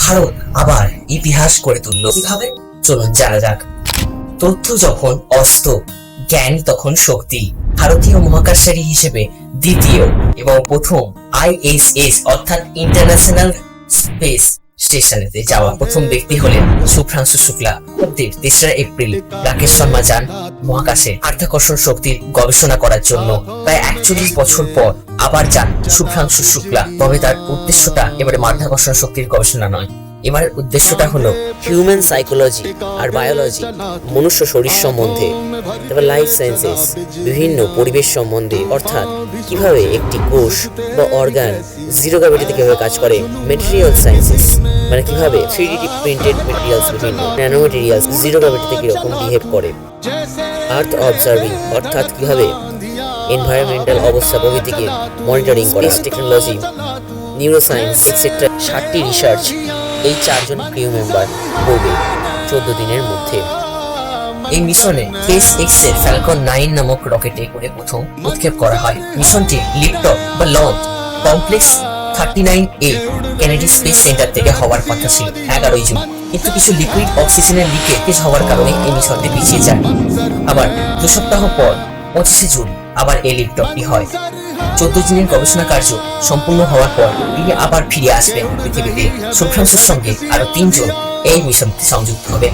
ভারত আবার ইতিহাস করে তুলল কিভাবে, চলুন জানা যাক। তথ্য যখন অস্ত্র, জ্ঞান তখন শক্তি। ভারতীয় মহাকাশচারী হিসেবে দ্বিতীয় এবং প্রথম ISS অর্থাৎ ইন্টারন্যাশনাল স্পেস স্টেশনেতে যাওয়া প্রথম ব্যক্তি হলেন শুভ্রাংশু শুক্লা। 3রা এপ্রিল রাকেশ শর্মা যান মহাকাশে মাধ্যাকর্ষণ শক্তির গবেষণা করার জন্য। প্রায় 41 বছর পর আবার যান শুভ্রাংশু শুক্লা। তবে তার উদ্দেশ্যটা এবারে মাধ্যাকর্ষণ শক্তির গবেষণা নয়, এবার উদ্দেশ্যটা হলো হিউম্যান সাইকোলজি আর বায়োলজি, মনুষ্য শরীর সম্বন্ধে, তারপর লাইফ সায়েন্সেস, বিভিন্ন পরিবেশ সম্বন্ধে, অর্থাৎ কিভাবে একটি কোষ বা অর্গান জিরো গ্র্যাভিটিতে কিভাবে কাজ করে, মেটেরিয়াল সায়েন্সেস মানে কিভাবে 3D প্রিন্টেড মেটেরিয়ালস, বিভিন্ন ন্যানো মেটেরিয়ালস জিরো গ্র্যাভিটিতে কিরকম বিহেভ করে, আর্থ অবজার্ভিং অর্থাৎ কিভাবে এনভায়রনমেন্টাল অবস্থা প্রভৃতিকে মনিটরিং করে, স্পেস টেকনোলজি, নিউরোসায়েন্স এটসেট্রা। 60টি রিসার্চ এই 4 জন ক্রিউ মেম্বার করবে 14 দিনের মধ্যে। এই মিশনে SpaceX এর ফ্যালকন 9 নামক রকেটে করে প্রথম উৎক্ষেপ করা হয়। মিশনটি লিফটঅফ বা launch complex 39A Kennedy space centre থেকে হওয়ার কথা ছিল 11 জুন, কিন্তু কিছু লিকুইড অক্সিজেনের লিকেজ হওয়ার কারণে এই মিশনটি পিছিয়ে যায়। আবার 2 সপ্তাহ পর 25 জুন আবার এই লিফটঅফটি হয়। 14 দিনের গবেষণা কার্য সম্পূর্ণ হওয়ার পর তিনি আবার ফিরে আসবেন পৃথিবীতে। শুভ্রাংশুর সঙ্গে আরো 3 জন এই মিশনটি সংযুক্ত হবেন।